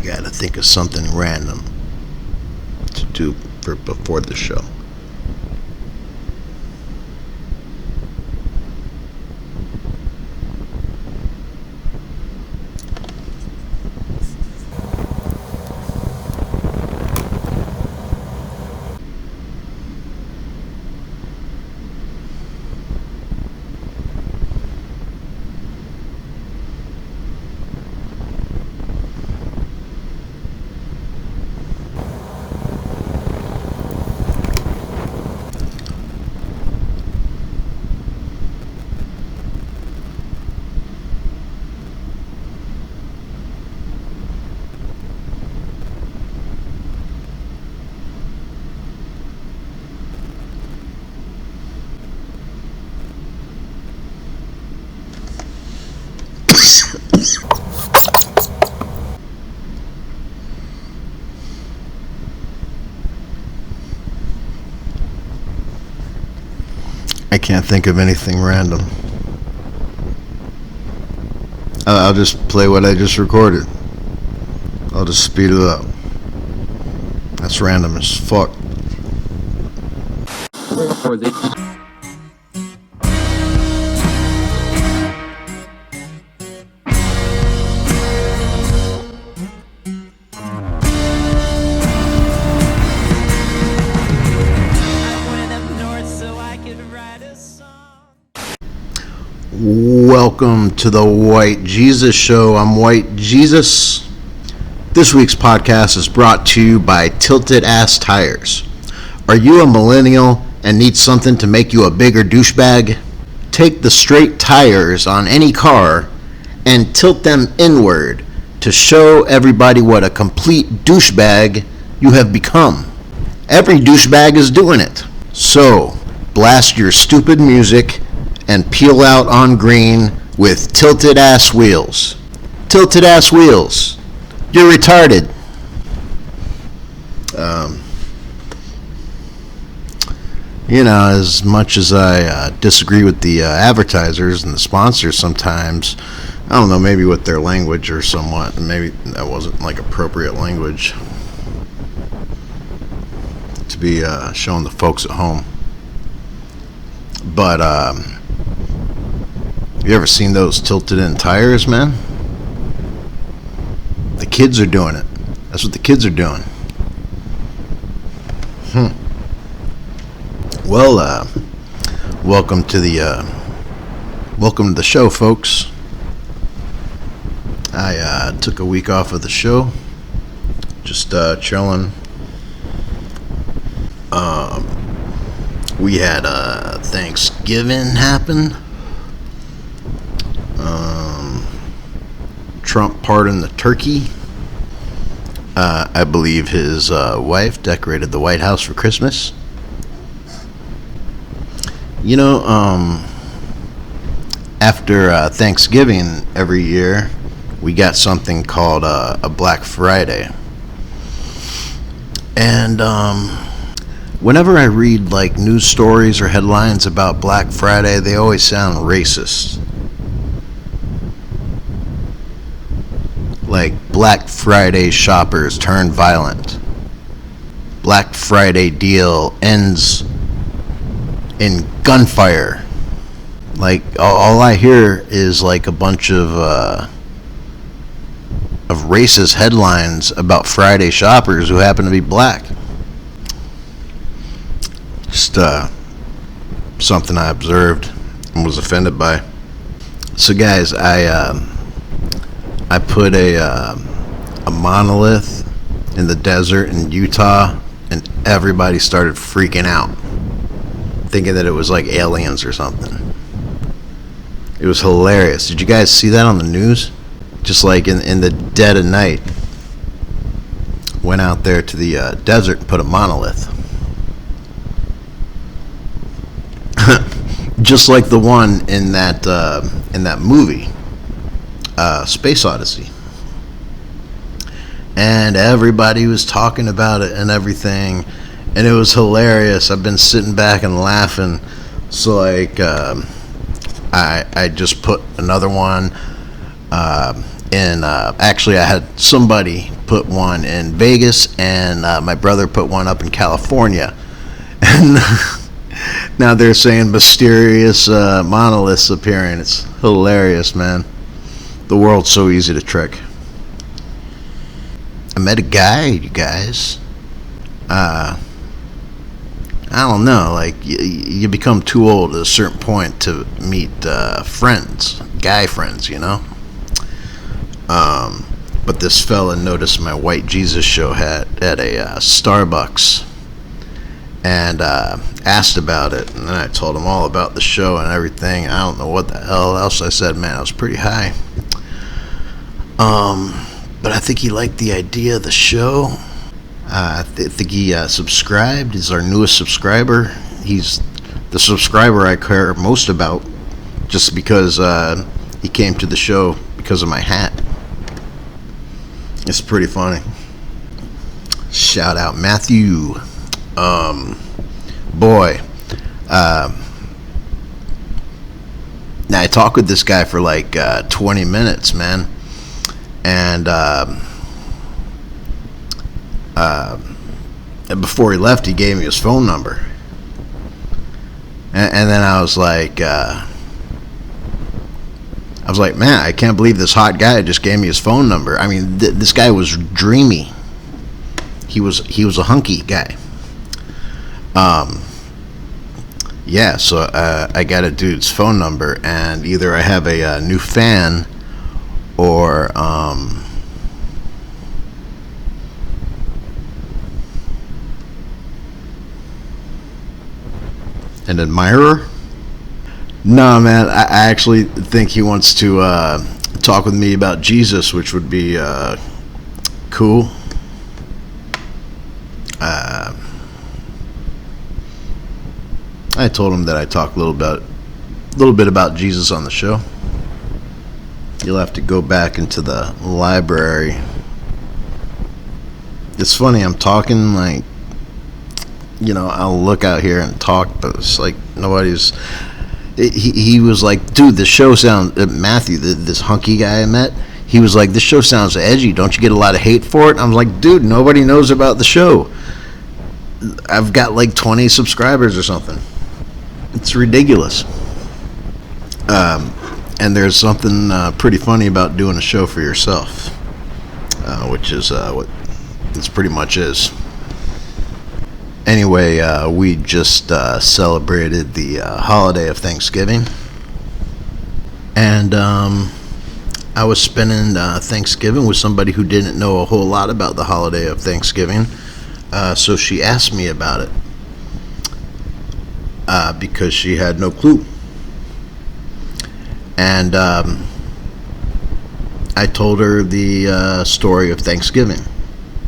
gotta think of something random to do for before the show. I can't think of anything random. I'll just play what I just recorded. I'll just speed it up. That's random as fuck. Welcome to the White Jesus Show. I'm White Jesus. This week's podcast is brought to you by Tilted Ass Tires. Are you a millennial and need something to make you a bigger douchebag? Take the straight tires on any car and tilt them inward to show everybody what a complete douchebag you have become. Every douchebag is doing it. So, blast your stupid music and peel out on green with tilted ass wheels. Tilted ass wheels. You're retarded. As much as I disagree with the advertisers and the sponsors sometimes, I don't know, maybe with their language or somewhat, maybe that wasn't like appropriate language to be showing the folks at home. But, have you ever seen those tilted in tires, man? The kids are doing it. That's what the kids are doing. Well, welcome to the show, folks. I took a week off of the show, just chilling. We had Thanksgiving happen. Trump pardoned the turkey. I believe his wife decorated the White House for Christmas. After Thanksgiving every year, we got something called a Black Friday. And whenever I read like news stories or headlines about Black Friday, they always sound racist. Like Black Friday shoppers turn violent. Black Friday deal ends in gunfire. Like all I hear is like a bunch of racist headlines about Friday shoppers who happen to be black. Just something I observed and was offended by. So guys, I put a monolith in the desert in Utah, and everybody started freaking out, thinking that it was like aliens or something. It was hilarious. Did you guys see that on the news? Just like in the dead of night, went out there to the desert and put a monolith. Just like the one in that movie, Space Odyssey. And everybody was talking about it and everything, and it was hilarious. I've been sitting back and laughing. So like I just put another one in actually I had somebody put one in Vegas, and my brother put one up in California. And now they're saying mysterious monoliths appearing. It's hilarious, man. The world's so easy to trick. I met a guy, you guys. I don't know, like, you become too old at a certain point to meet friends, guy friends, you know? But this fella noticed my White Jesus show hat at a Starbucks, and asked about it, and then I told him all about the show and everything. I don't know what the hell else I said, man. I was pretty high. But I think he liked the idea of the show. I think he subscribed. He's our newest subscriber. He's the subscriber I care most about, just because he came to the show because of my hat. It's pretty funny. Shout out Matthew. Boy. Now I talked with this guy for like 20 minutes, man. And before he left, he gave me his phone number. And then I was like, man, I can't believe this hot guy just gave me his phone number. I mean, this guy was dreamy. He was a hunky guy. Yeah, so I got a dude's phone number, and either I have a new fan, or an admirer. No, man, I actually think he wants to talk with me about Jesus, which would be cool. I told him that I talk a little bit about Jesus on the show. You'll have to go back into the library. It's funny, I'm talking like, you know, I'll look out here and talk, but it's like nobody's. He was like, dude, this show sounds. Matthew, this hunky guy I met, he was like, this show sounds edgy. Don't you get a lot of hate for it? I'm like, dude, nobody knows about the show. I've got like 20 subscribers or something. It's ridiculous. And there's something pretty funny about doing a show for yourself, which is what this pretty much is. Anyway, we just celebrated the holiday of Thanksgiving, and I was spending Thanksgiving with somebody who didn't know a whole lot about the holiday of Thanksgiving, so she asked me about it because she had no clue. And I told her the story of Thanksgiving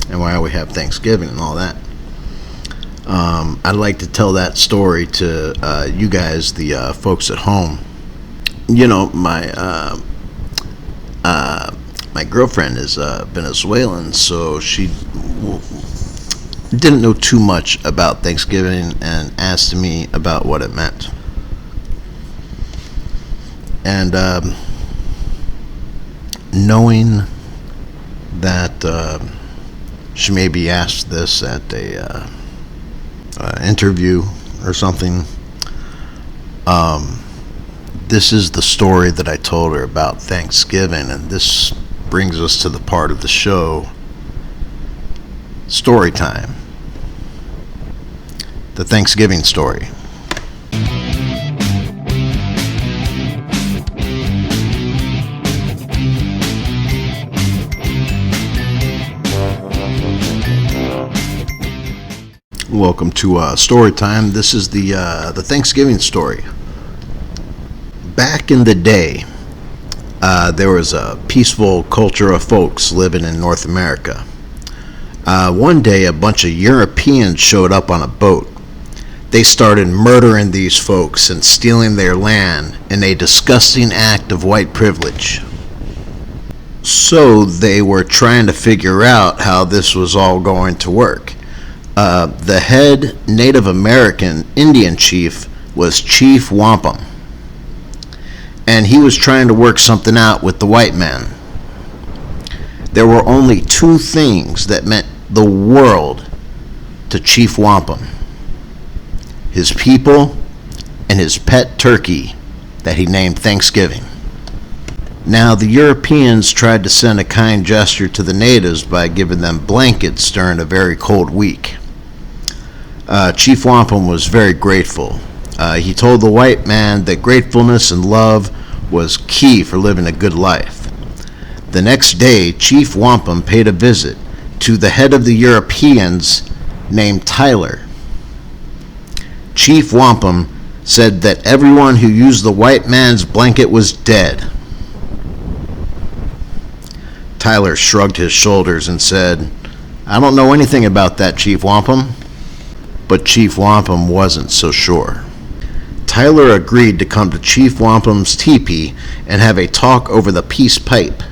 and why we have Thanksgiving and all that. I'd like to tell that story to you guys, the folks at home. You know, my girlfriend is Venezuelan, so she didn't know too much about Thanksgiving and asked me about what it meant. And knowing that she may be asked this at a interview or something, this is the story that I told her about Thanksgiving, and this brings us to the part of the show, story time. The Thanksgiving story. Welcome to story time. This is the Thanksgiving story. Back in the day, there was a peaceful culture of folks living in North America. One day, a bunch of Europeans showed up on a boat. They started murdering these folks and stealing their land in a disgusting act of white privilege. So they were trying to figure out how this was all going to work. The head Native American Indian chief was Chief Wampum, and he was trying to work something out with the white men. There were only two things that meant the world to Chief Wampum: his people and his pet turkey that he named Thanksgiving. Now, the Europeans tried to send a kind gesture to the natives by giving them blankets during a very cold week. Chief Wampum was very grateful. He told the white man that gratefulness and love was key for living a good life. The next day, Chief Wampum paid a visit to the head of the Europeans named Tyler. Chief Wampum said that everyone who used the white man's blanket was dead. Tyler shrugged his shoulders and said, "I don't know anything about that, Chief Wampum." But Chief Wampum wasn't so sure. Tyler agreed to come to Chief Wampum's teepee and have a talk over the peace pipe.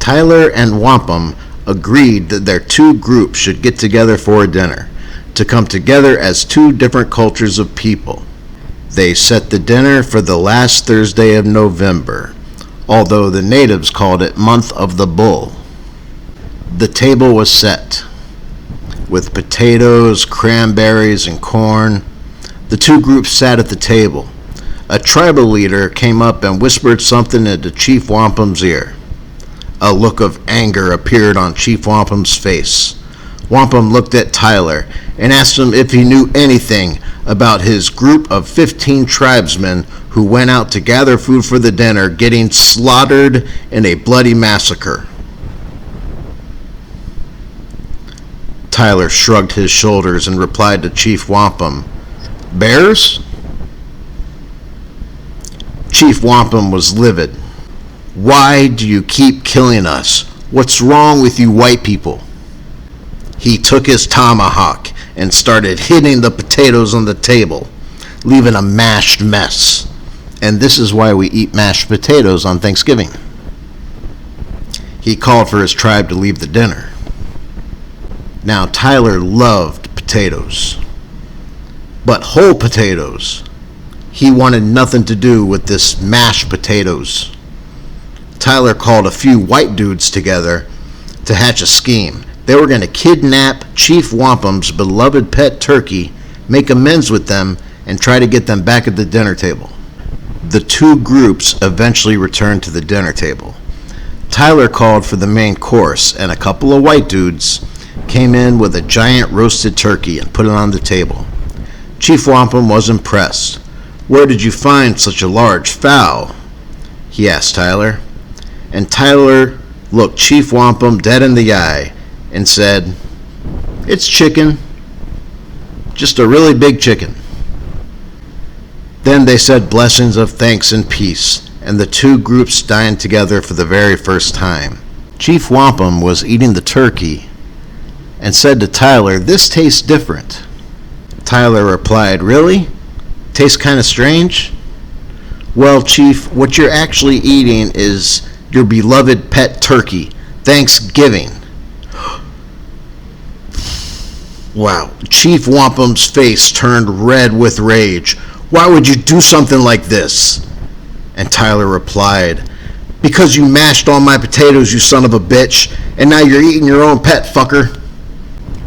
Tyler and Wampum agreed that their two groups should get together for a dinner, to come together as two different cultures of people. They set the dinner for the last Thursday of November, although the natives called it Month of the Bull. The table was set, with potatoes, cranberries, and corn. The two groups sat at the table. A tribal leader came up and whispered something into Chief Wampum's ear. A look of anger appeared on Chief Wampum's face. Wampum looked at Tyler and asked him if he knew anything about his group of 15 tribesmen who went out to gather food for the dinner, getting slaughtered in a bloody massacre. Tyler shrugged his shoulders and replied to Chief Wampum, "Bears?" Chief Wampum was livid. "Why do you keep killing us? What's wrong with you white people?" He took his tomahawk and started hitting the potatoes on the table, leaving a mashed mess. And this is why we eat mashed potatoes on Thanksgiving. He called for his tribe to leave the dinner. Now, Tyler loved potatoes, but whole potatoes. He wanted nothing to do with this mashed potatoes. Tyler called a few white dudes together to hatch a scheme. They were going to kidnap Chief Wampum's beloved pet turkey, make amends with them, and try to get them back at the dinner table. The two groups eventually returned to the dinner table. Tyler called for the main course, and a couple of white dudes came in with a giant roasted turkey and put it on the table. Chief Wampum was impressed. "Where did you find such a large fowl?" he asked Tyler. And Tyler looked Chief Wampum dead in the eye and said, "It's chicken. Just a really big chicken." Then they said blessings of thanks and peace, and the two groups dined together for the very first time. Chief Wampum was eating the turkey and said to Tyler, "This tastes different." Tyler replied, "Really? Tastes kind of strange?" "Well, Chief, what you're actually eating is your beloved pet turkey, Thanksgiving." Wow. Chief Wampum's face turned red with rage. "Why would you do something like this?" And Tyler replied, "Because you mashed all my potatoes, you son of a bitch, and now you're eating your own pet, fucker."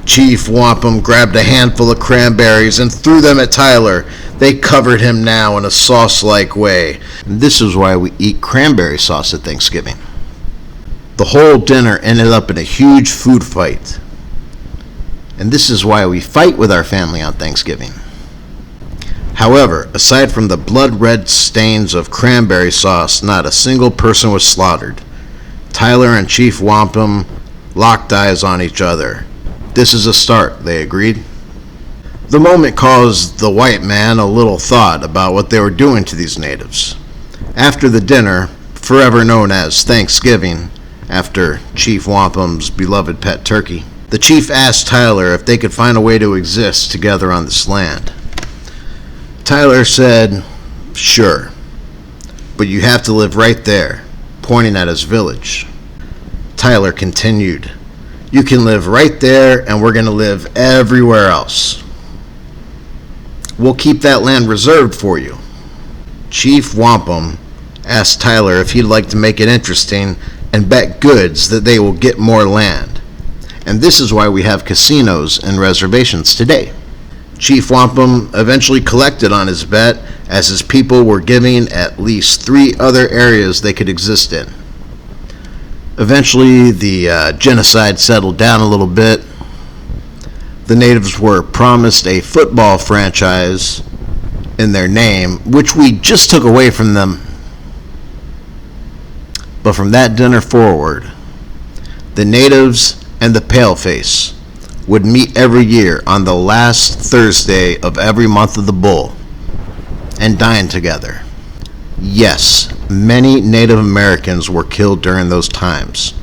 Chief Wampum grabbed a handful of cranberries and threw them at Tyler. They covered him now in a sauce-like way. And this is why we eat cranberry sauce at Thanksgiving. The whole dinner ended up in a huge food fight. And this is why we fight with our family on Thanksgiving. However, aside from the blood-red stains of cranberry sauce, not a single person was slaughtered. Tyler and Chief Wampum locked eyes on each other. "This is a start," they agreed. The moment caused the white man a little thought about what they were doing to these natives. After the dinner, forever known as Thanksgiving, after Chief Wampum's beloved pet turkey, the chief asked Tyler if they could find a way to exist together on this land. Tyler said, "Sure, but you have to live right there," pointing at his village. Tyler continued, "You can live right there, and we're going to live everywhere else. We'll keep that land reserved for you." Chief Wampum asked Tyler if he'd like to make it interesting and bet goods that they will get more land. And this is why we have casinos and reservations today. Chief Wampum eventually collected on his bet, as his people were giving at least 3 other areas they could exist in. Eventually, the genocide settled down a little bit. The natives were promised a football franchise in their name, which we just took away from them. But from that dinner forward, the natives and the paleface would meet every year on the last Thursday of every month of the bull and dine together. Yes, many Native Americans were killed during those times,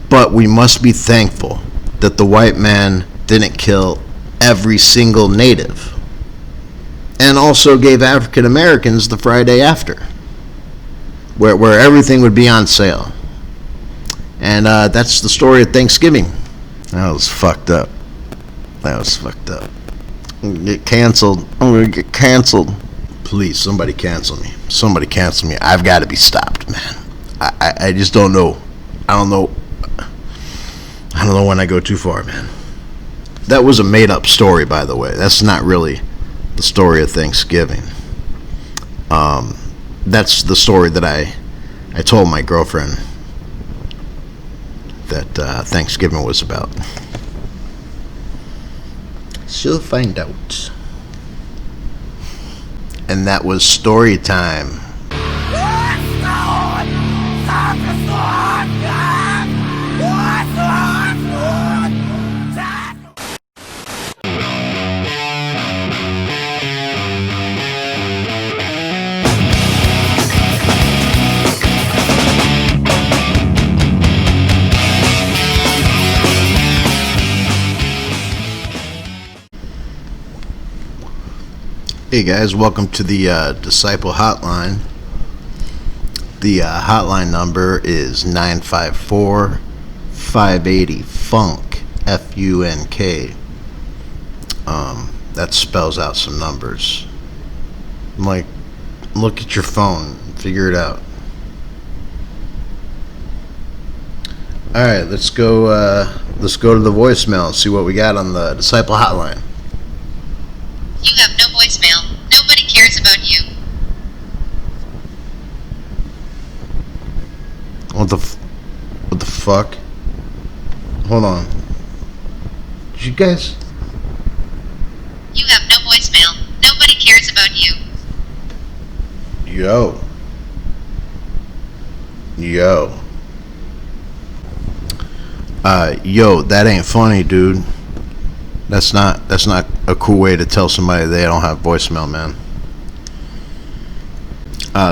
but we must be thankful that the white man didn't kill every single native, and also gave African Americans the Friday after, where everything would be on sale. And that's the story of Thanksgiving. That was fucked up. I'm gonna get canceled. Please, somebody cancel me. I've got to be stopped, man. I just don't know. I don't know when I go too far, man. That was a made-up story, by the way. That's not really the story of Thanksgiving. That's the story that I told my girlfriend that Thanksgiving was about. She'll find out. And that was story time. Hey guys, welcome to the Disciple Hotline. The hotline number is 954-580-FUNK, F-U-N-K. That spells out some numbers. Like, look at your phone, figure it out. Alright, let's go to the voicemail and see what we got on the Disciple Hotline. You have no voicemail. Nobody cares about you. What the fuck? Hold on. Did you guys? You have no voicemail. Nobody cares about you. Yo, that ain't funny, dude. That's not a cool way to tell somebody they don't have voicemail, man.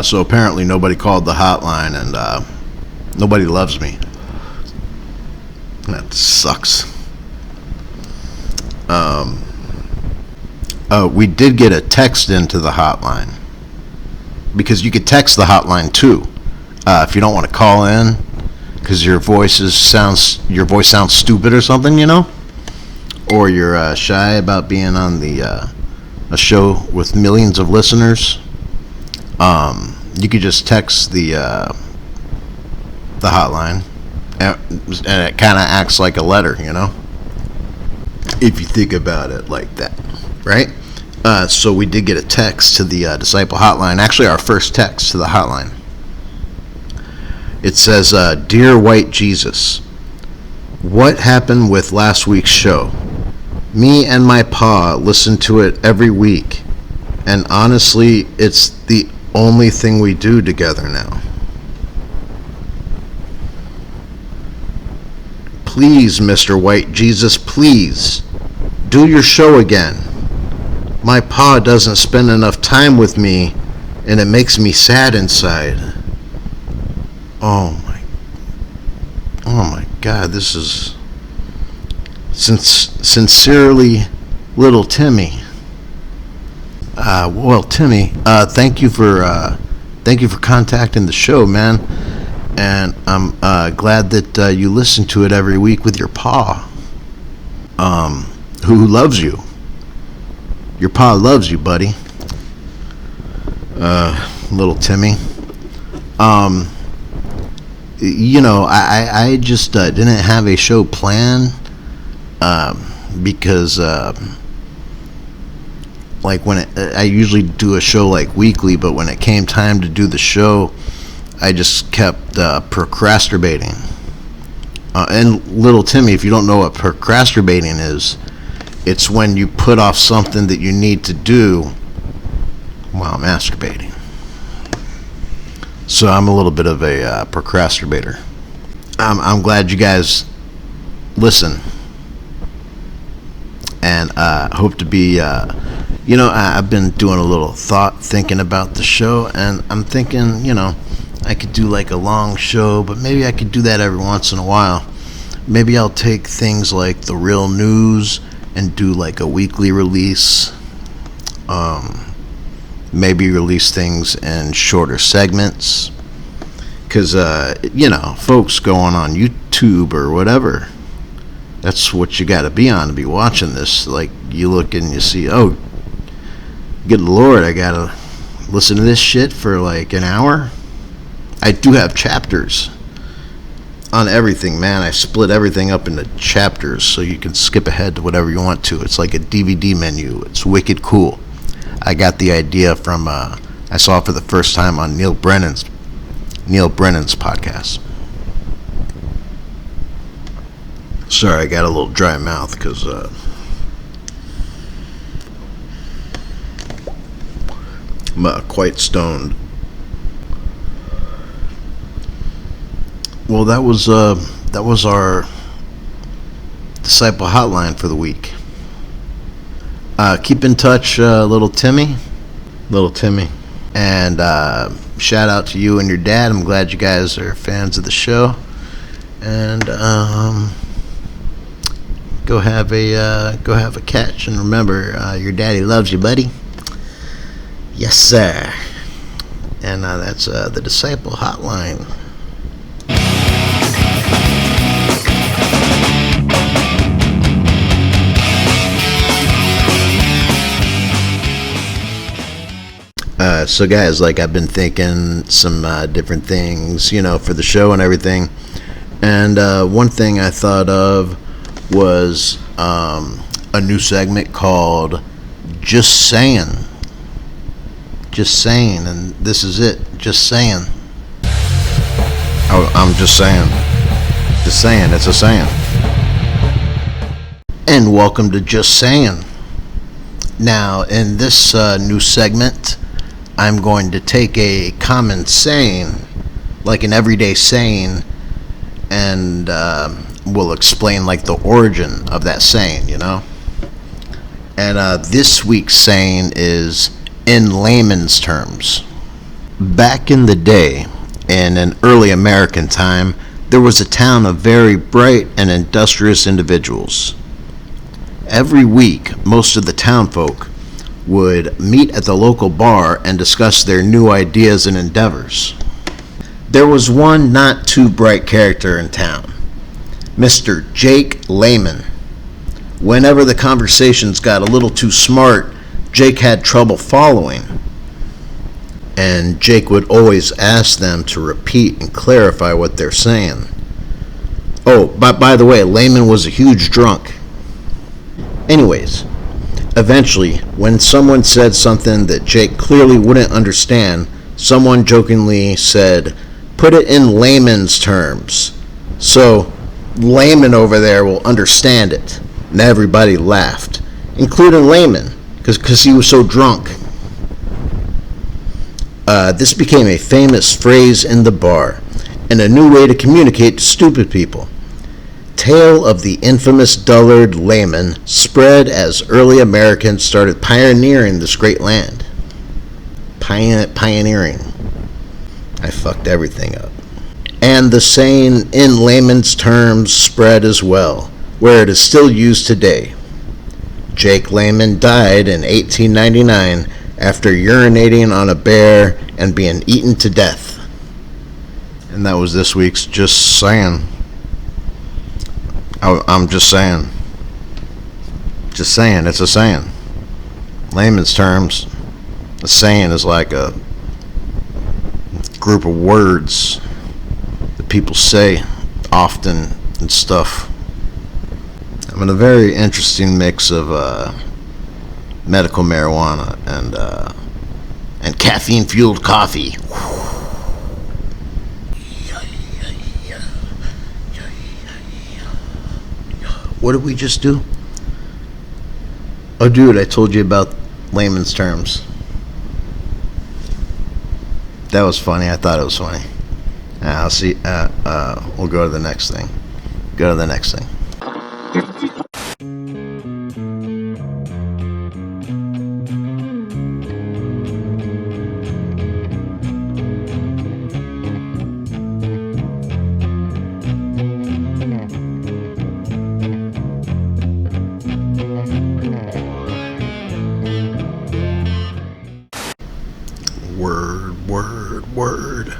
So apparently nobody called the hotline, and nobody loves me. That sucks. We did get a text into the hotline, because you could text the hotline too, if you don't want to call in, because your voice sounds stupid or something, you know. Or you're shy about being on a show with millions of listeners. You could just text the hotline, and it kind of acts like a letter, you know, if you think about it like that, right? So we did get a text to the Disciple Hotline, actually our first text to the hotline. It says, "Dear White Jesus, what happened with last week's show? Me and my pa listen to it every week, and honestly, it's the only thing we do together now. Please, Mr. White Jesus, please, do your show again. My pa doesn't spend enough time with me, and it makes me sad inside." Oh my God, this is sincerely, little Timmy. Well, Timmy, thank you for contacting the show, man, and I'm glad that you listen to it every week with your pa, who loves you. Your pa loves you, buddy. Little Timmy. I just didn't have a show plan because like I usually do a show like weekly, but when it came time to do the show, I just kept procrastinating. And little Timmy, if you don't know what procrastinating is, it's when you put off something that you need to do while masturbating. So I'm a little bit of a procrastinator. I'm glad you guys listen, and hope to be. I've been doing a little thinking about the show, and I'm thinking, I could do like a long show, but maybe I could do that every once in a while. Maybe I'll take things like the real news and do like a weekly release. Maybe release things in shorter segments. Because, folks going on YouTube or whatever, that's what you got to be on to be watching this. Like, you look and you see, oh, good Lord, I got to listen to this shit for like an hour. I do have chapters on everything, man. I split everything up into chapters so you can skip ahead to whatever you want to. It's like a DVD menu. It's wicked cool. I got the idea from, I saw it for the first time on Neil Brennan's podcast. Sorry, I got a little dry mouth because I'm quite stoned. Well, that was our Disciple Hotline for the week. Keep in touch, little Timmy, and shout out to you and your dad. I'm glad you guys are fans of the show, and go have a catch, and remember, your daddy loves you, buddy. Yes, sir. And that's the Disciple Hotline. So guys, like, I've been thinking some different things, for the show and everything. And one thing I thought of was a new segment called Just Sayin. Just Sayin, and this is it. Just Sayin. I'm just saying. Just saying, it's a saying. And welcome to Just Sayin. Now, in this new segment, I'm going to take a common saying, like an everyday saying, and we'll explain like the origin of that saying, And this week's saying is in layman's terms. Back in the day, in an early American time, there was a town of very bright and industrious individuals. Every week, most of the townfolk would meet at the local bar and discuss their new ideas and endeavors. There was one not too bright character in town, Mr. Jake Layman. Whenever the conversations got a little too smart, Jake had trouble following, and Jake would always ask them to repeat and clarify what they're saying. Oh, by the way, Layman was a huge drunk. Anyways, eventually, when someone said something that Jake clearly wouldn't understand, someone jokingly said, "Put it in layman's terms, so Layman over there will understand it." And everybody laughed, including Layman, because he was so drunk. This became a famous phrase in the bar, and a new way to communicate to stupid people. Tale of the infamous dullard Layman spread as early Americans started pioneering this great land. Pioneering. I fucked everything up. And the saying in layman's terms spread as well, where it is still used today. Jake Layman died in 1899 after urinating on a bear and being eaten to death. And that was this week's Just Saying. I'm just saying. Just saying, it's a saying. Layman's terms, a saying is like a group of words that people say often and stuff. I'm in a very interesting mix of medical marijuana and caffeine-fueled coffee. What did we just do? Oh, dude, I told you about layman's terms. That was funny. I thought it was funny. I'll see. We'll go to the next thing. Go to the next thing. Word.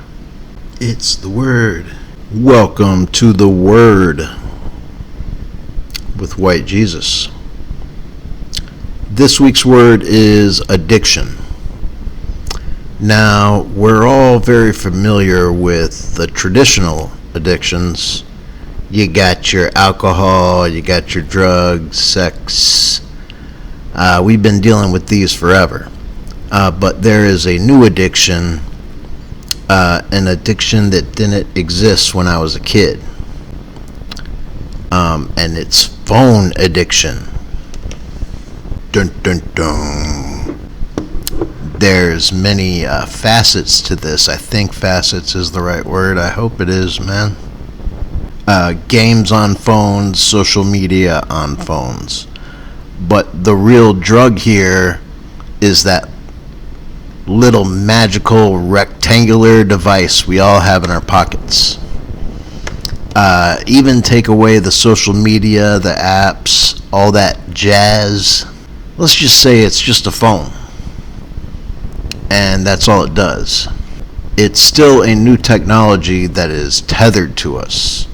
It's the word. Welcome to the word with White Jesus. This week's word is addiction. Now, we're all very familiar with the traditional addictions. You got your alcohol, you got your drugs, sex. We've been dealing with these forever. But there is a new addiction, an addiction that didn't exist when I was a kid. And it's phone addiction. Dun dun dun. There's many facets to this. I think facets is the right word. I hope it is, man. Games on phones, social media on phones. But the real drug here is that little magical rectangular device we all have in our pockets. Even take away the social media, the apps, all that jazz. Let's just say it's just a phone. And that's all it does. It's still a new technology that is tethered to us.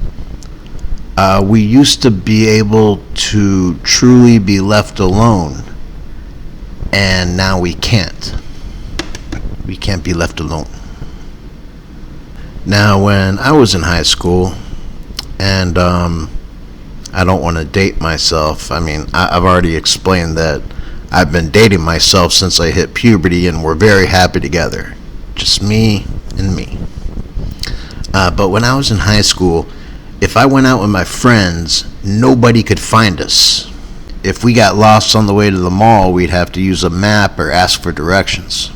We used to be able to truly be left alone. And now we can't. We can't be left alone. Now, when I was in high school, and I don't want to date myself. I mean, I've already explained that I've been dating myself since I hit puberty, and we're very happy together. Just me and me. But when I was in high school, if I went out with my friends, nobody could find us. If we got lost on the way to the mall, we'd have to use a map or ask for directions.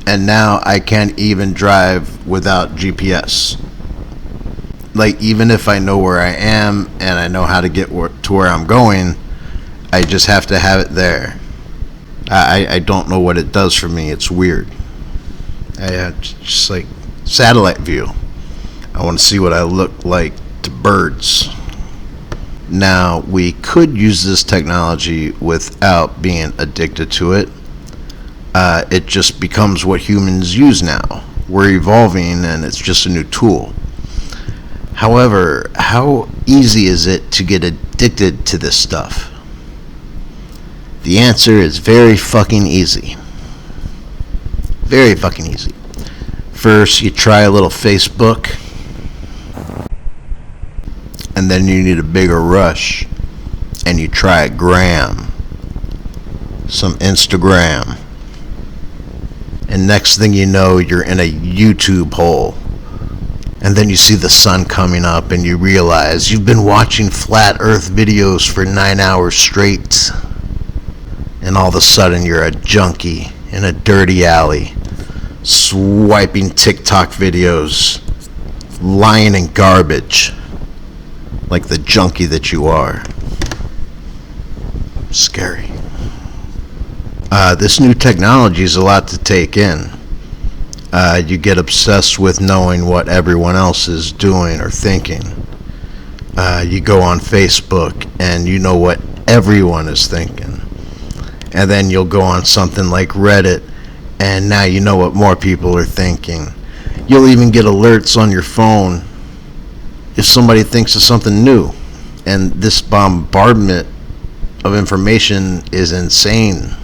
And now I can't even drive without GPS. Like, even if I know where I am and I know how to get to where I'm going, I just have to have it there. I don't know what it does for me. It's weird. Just like satellite view. I want to see what I look like to birds. Now, we could use this technology without being addicted to it. It just becomes what humans use now. We're evolving, and it's just a new tool. However, how easy is it to get addicted to this stuff? The answer is very fucking easy. Very fucking easy. First, you try a little Facebook, and then you need a bigger rush, and you try Gram, some Instagram. And next thing you know, you're in a YouTube hole. And then you see the sun coming up and you realize you've been watching flat earth videos for 9 hours straight. And all of a sudden you're a junkie in a dirty alley, swiping TikTok videos, lying in garbage, like the junkie that you are. Scary. This new technology is a lot to take in. You get obsessed with knowing what everyone else is doing or thinking. You go on Facebook and you know what everyone is thinking. And then you'll go on something like Reddit and now you know what more people are thinking. You'll even get alerts on your phone if somebody thinks of something new. And this bombardment of information is insane.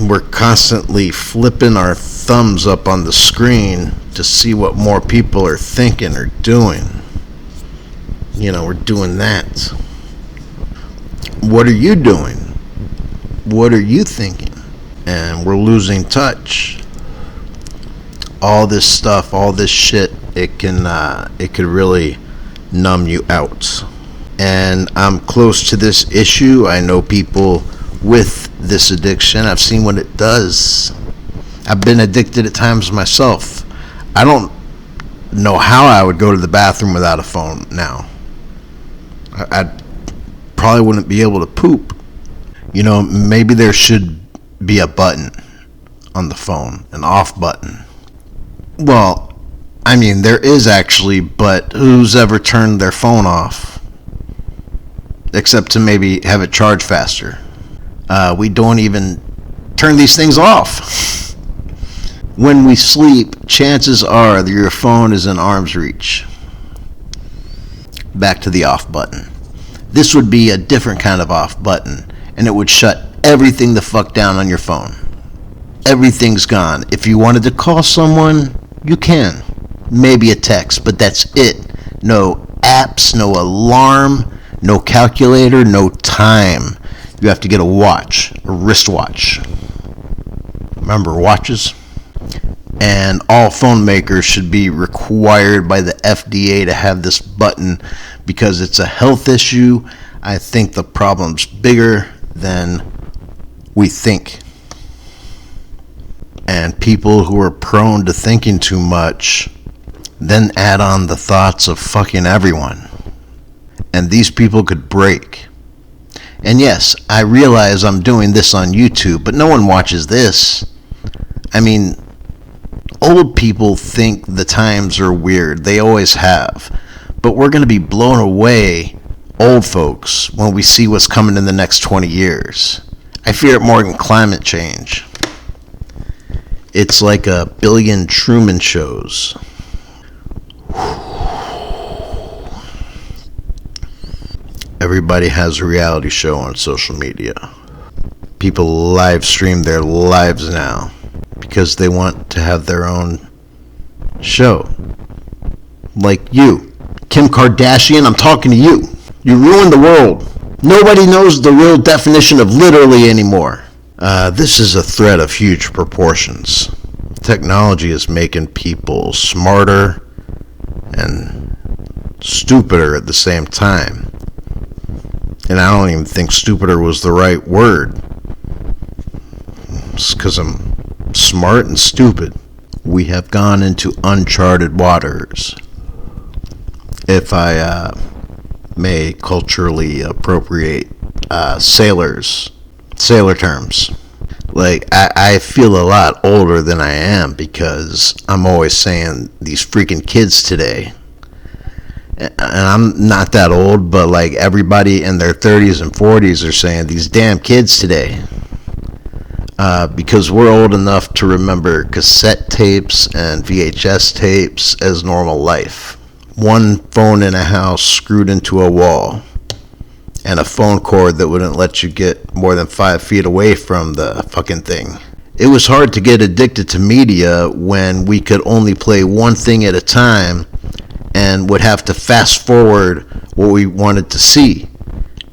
We're constantly flipping our thumbs up on the screen to see what more people are thinking or doing. We're doing that. What are you doing? What are you thinking? And we're losing touch. All this stuff, all this shit, it could really numb you out. And I'm close to this issue. I know people with this addiction. I've seen what it does. I've been addicted at times myself. I don't know how I would go to the bathroom without a phone now. I probably wouldn't be able to poop. Maybe there should be a button on the phone, an off button. Well, there is actually, but who's ever turned their phone off? Except to maybe have it charge faster. We don't even turn these things off. When we sleep, chances are that your phone is in arm's reach. Back to the off button. This would be a different kind of off button, and it would shut everything the fuck down on your phone. Everything's gone. If you wanted to call someone, you can. Maybe a text, but that's it. No apps, no alarm, no calculator, no time. You have to get a watch, a wristwatch. Remember watches? And all phone makers should be required by the FDA to have this button because it's a health issue. I think the problem's bigger than we think. And people who are prone to thinking too much then add on the thoughts of fucking everyone. And these people could break. And yes, I realize I'm doing this on YouTube, but no one watches this. Old people think the times are weird. They always have. But we're going to be blown away, old folks, when we see what's coming in the next 20 years. I fear it more than climate change. It's like a billion Truman shows. Everybody has a reality show on social media. People live stream their lives now because they want to have their own show. Like you, Kim Kardashian, I'm talking to you. You ruined the world. Nobody knows the real definition of literally anymore. This is a threat of huge proportions. Technology is making people smarter and stupider at the same time. And I don't even think stupider was the right word. It's because I'm smart and stupid. We have gone into uncharted waters. If I may culturally appropriate sailor terms. Like, I feel a lot older than I am because I'm always saying these freaking kids today. And I'm not that old, but like everybody in their 30s and 40s are saying these damn kids today. Because we're old enough to remember cassette tapes and VHS tapes as normal life. One phone in a house screwed into a wall. And a phone cord that wouldn't let you get more than 5 feet away from the fucking thing. It was hard to get addicted to media when we could only play one thing at a time and would have to fast forward what we wanted to see.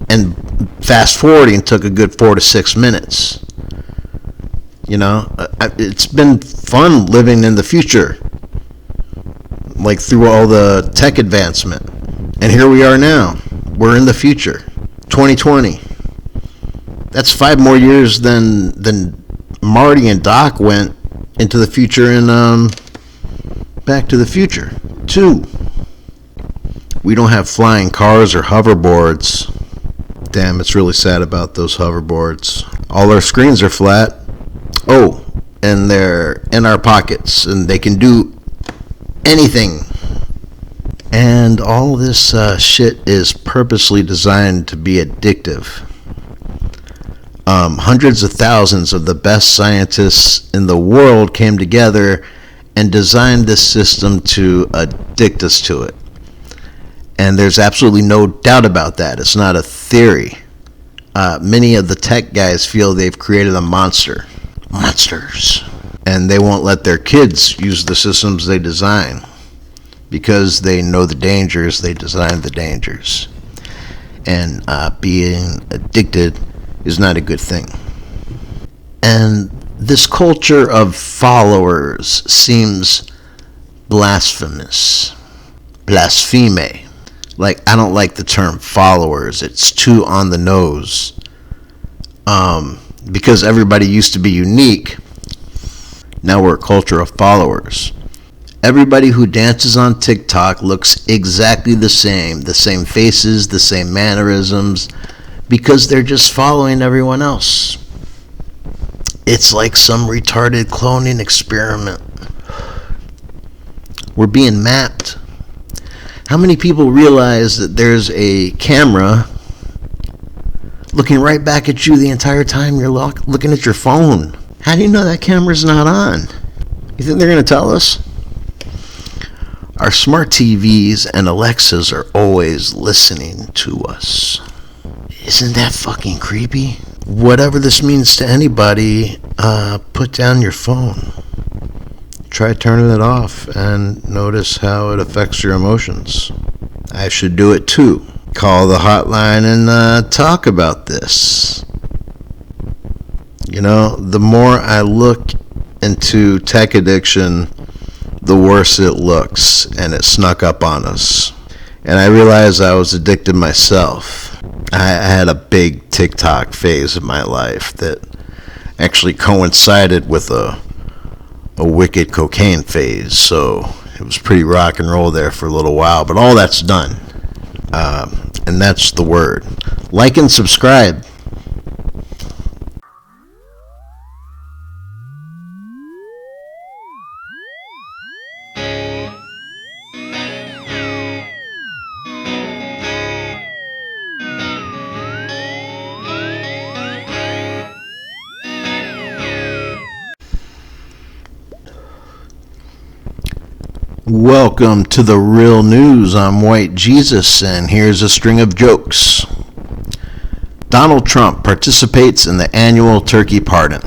And fast forwarding took a good 4 to 6 minutes. It's been fun living in the future. Like through all the tech advancement. And here we are now. We're in the future. 2020. That's 5 more years than Marty and Doc went into the future in Back to the Future 2. We don't have flying cars or hoverboards. Damn, it's really sad about those hoverboards. All our screens are flat. Oh, and they're in our pockets, and they can do anything. And all this shit is purposely designed to be addictive. Hundreds of thousands of the best scientists in the world came together and designed this system to addict us to it. And there's absolutely no doubt about that. It's not a theory. Many of the tech guys feel they've created a monster. Monsters. And they won't let their kids use the systems they design because they know the dangers, they design the dangers. And being addicted is not a good thing. And this culture of followers seems blasphemous. Blaspheme. Like, I don't like the term followers. It's too on the nose. Because everybody used to be unique, now we're a culture of followers. Everybody who dances on TikTok looks exactly the same faces, the same mannerisms, because they're just following everyone else. It's like some retarded cloning experiment. We're being mapped. How many people realize that there's a camera looking right back at you the entire time you're looking at your phone? How do you know that camera's not on? You think they're going to tell us? Our smart TVs and Alexas are always listening to us. Isn't that fucking creepy? Whatever this means to anybody, put down your phone. Try turning it off and notice how it affects your emotions. I should do it too. Call the hotline and talk about this. You know, the more I look into tech addiction, the worse it looks, and it snuck up on us. And I realized I was addicted myself. I had a big TikTok phase of my life that actually coincided with a wicked cocaine phase, so it was pretty rock and roll there for a little while, but all that's done. And that's the word. Like and subscribe. Welcome to the real news. I'm White Jesus, and here's a string of jokes. Donald Trump participates in the annual turkey pardon.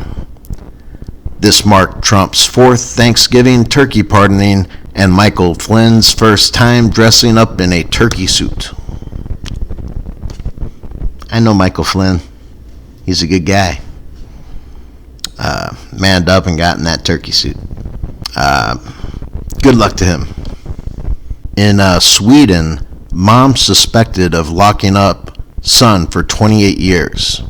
This marked Trump's fourth Thanksgiving turkey pardoning and Michael Flynn's first time dressing up in a turkey suit. I know Michael Flynn. He's a good guy. Manned up and got in that turkey suit. Good luck to him. In Sweden, mom suspected of locking up son for 28 years.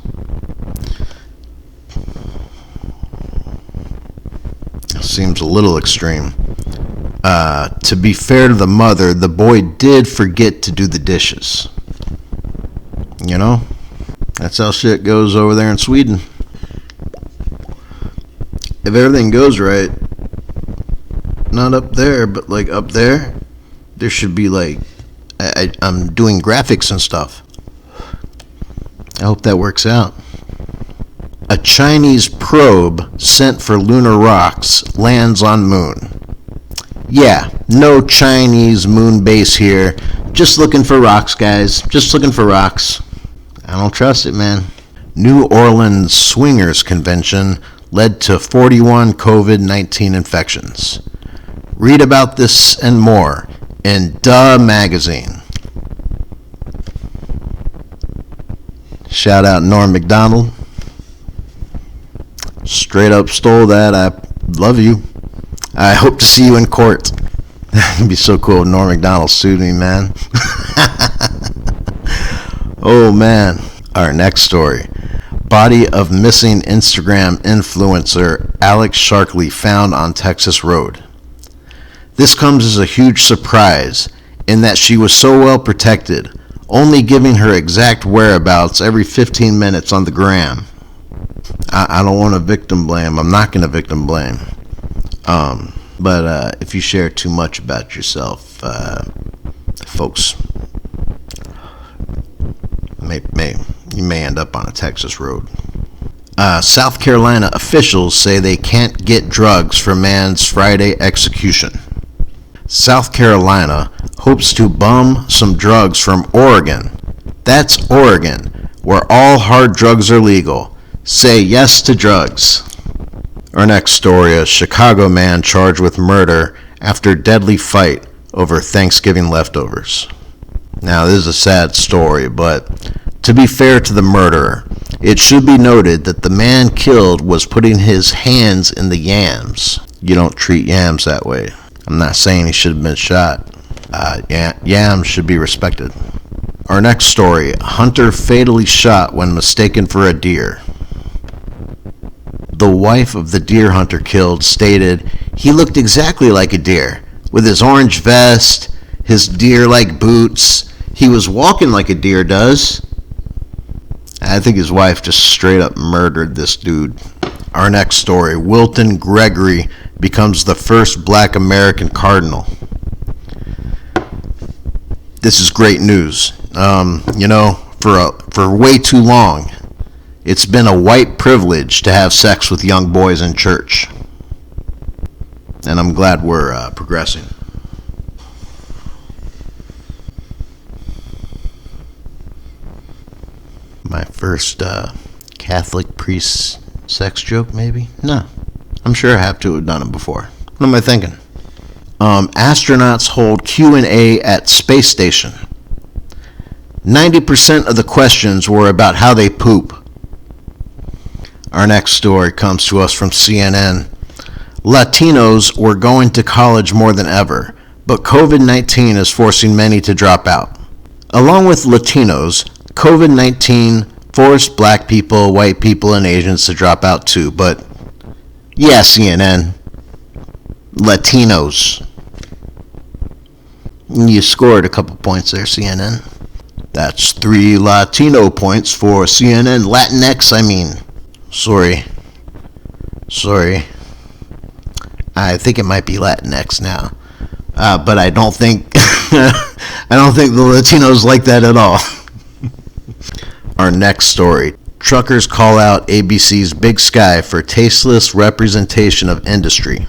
Seems a little extreme. To be fair to the mother, the boy did forget to do the dishes. You know? That's how shit goes over there in Sweden. If everything goes right, not up there, but like up there, there should be like, I'm doing graphics and stuff. I hope that works out. A Chinese probe sent for lunar rocks lands on moon. Yeah, no Chinese moon base here. Just looking for rocks, guys. Just looking for rocks. I don't trust it, man. New Orleans Swingers Convention led to 41 COVID-19 infections. Read about this and more in Duh Magazine. Shout out Norm MacDonald. Straight up stole that. I love you. I hope to see you in court. It'd be so cool if Norm MacDonald sued me, man. Oh, man. Our next story. Body of missing Instagram influencer Alex Sharkley found on Texas road. This comes as a huge surprise in that she was so well protected, only giving her exact whereabouts every 15 minutes on the gram. I don't want to victim blame. I'm not going to victim blame. But if you share too much about yourself, folks, you may end up on a Texas road. South Carolina officials say they can't get drugs for man's Friday execution. South Carolina hopes to bum some drugs from Oregon. That's Oregon, where all hard drugs are legal. Say yes to drugs. Our next story, a Chicago man charged with murder after deadly fight over Thanksgiving leftovers. Now, this is a sad story, but to be fair to the murderer, it should be noted that the man killed was putting his hands in the yams. You don't treat yams that way. I'm not saying he should have been shot. Yams should be respected. Our next story, a hunter fatally shot when mistaken for a deer. The wife of the deer hunter killed stated he looked exactly like a deer, with his orange vest, his deer-like boots. He was walking like a deer does. I think his wife just straight up murdered this dude. Our next story, Wilton Gregory becomes the first black American cardinal. This is great news. For way too long, it's been a white privilege to have sex with young boys in church. And I'm glad we're progressing. My first Catholic priest sex joke, maybe? No. I'm sure I have to have done it before. What am I thinking? Astronauts hold Q&A at space station. 90% of the questions were about how they poop. Our next story comes to us from CNN. Latinos were going to college more than ever, but COVID-19 is forcing many to drop out. Along with Latinos, COVID-19 forced black people, white people, and Asians to drop out too, but yeah, CNN. Latinos. You scored a couple points there, CNN. That's 3 Latino points for CNN. Latinx, I mean. Sorry. I think it might be Latinx now. But I don't think I don't think the Latinos like that at all. Our next story. Truckers call out ABC's Big Sky for tasteless representation of industry.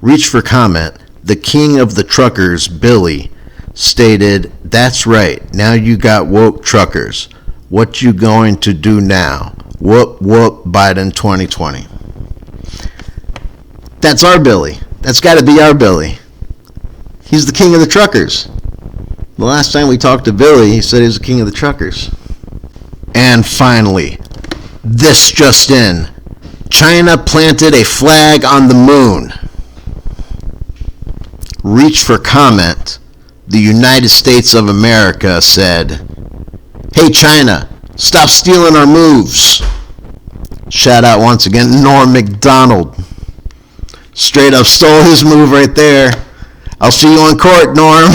Reach for comment. The king of the truckers, Billy, stated, "That's right, now you got woke truckers. What you going to do now? Whoop, whoop, Biden 2020. That's our Billy. That's got to be our Billy. He's the king of the truckers. The last time we talked to Billy, he said he was the king of the truckers. And finally, this just in. China planted a flag on the moon. Reach for comment. The United States of America said, "Hey China, stop stealing our moves." Shout out once again, Norm MacDonald. Straight up stole his move right there. I'll see you in court, Norm.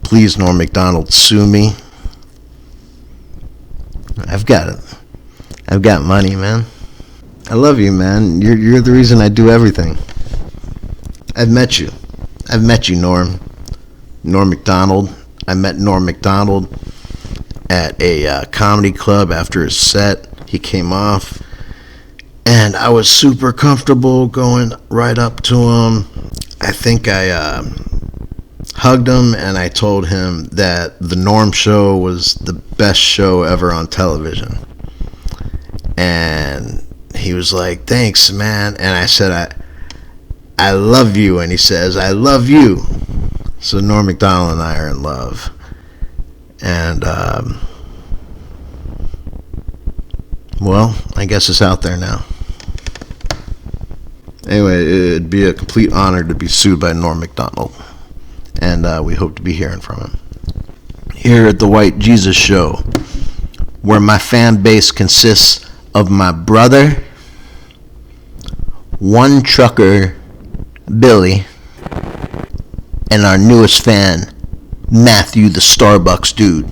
Please, Norm MacDonald, sue me. I've got money, man. I love you, man. You're the reason I do everything. I've met you, Norm. Norm MacDonald. I met Norm MacDonald at a comedy club after his set. He came off, and I was super comfortable going right up to him. I think I hugged him, and I told him that the Norm Show was the best show ever on television. And he was like, "Thanks, man." And I said, I love you. And he says, "I love you." So Norm MacDonald and I are in love. And, well, I guess it's out there now. Anyway, it'd be a complete honor to be sued by Norm MacDonald. And we hope to be hearing from him. Here at the White Jesus Show, where my fan base consists of my brother, one trucker, Billy, and our newest fan, Matthew the Starbucks dude.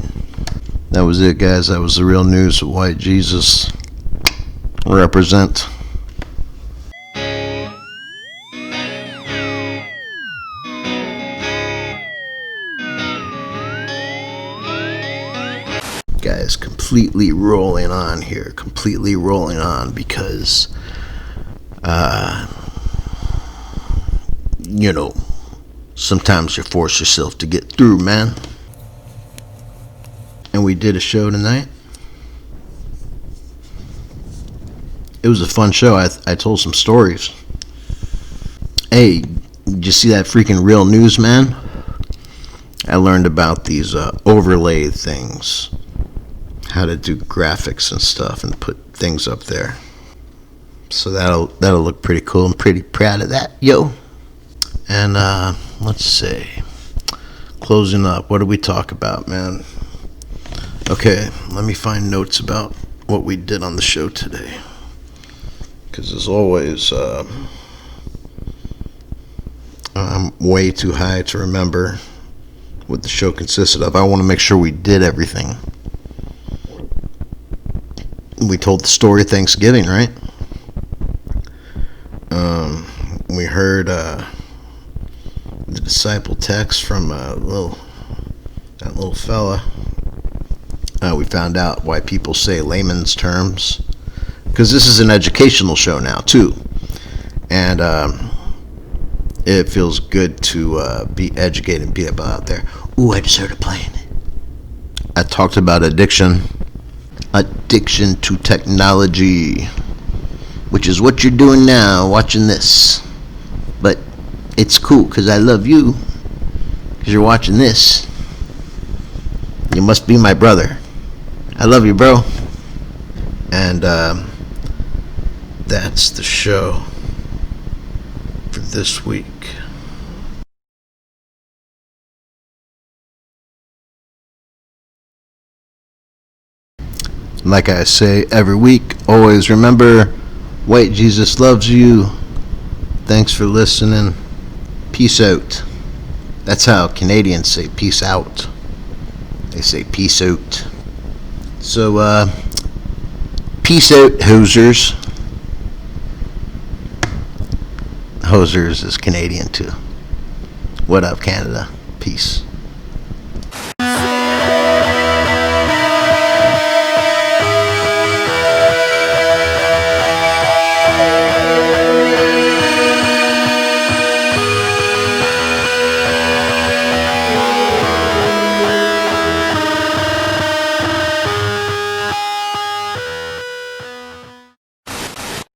That was it, guys. That was the real news of White Jesus. Represent. Guys, completely rolling on here. Completely rolling on because, sometimes you force yourself to get through, man. And we did a show tonight. It was a fun show. I told some stories. Hey, did you see that freaking Real News, man? I learned about these overlay things, how to do graphics and stuff and put things up there. So that'll look pretty cool. I'm pretty proud of that, yo. And let's see. Closing up, what did we talk about, man? Okay, let me find notes about what we did on the show today. Because as always, I'm way too high to remember what the show consisted of. I want to make sure we did everything. We told the story of Thanksgiving, right? We heard the disciple text from that little fella. We found out why people say layman's terms, because this is an educational show now too, and it feels good to be educated and be out there. Ooh, I just heard a plane. I talked about addiction to technology, which is what you're doing now, watching this. But it's cool because I love you, because you're watching this. You must be my brother. I love you, bro. And that's the show for this week. Like I say every week, always remember, white Jesus loves you. Thanks for listening. Peace out. That's how Canadians say peace out. They say peace out. So, peace out, hosers. Hosers is Canadian too. What up, Canada? Peace.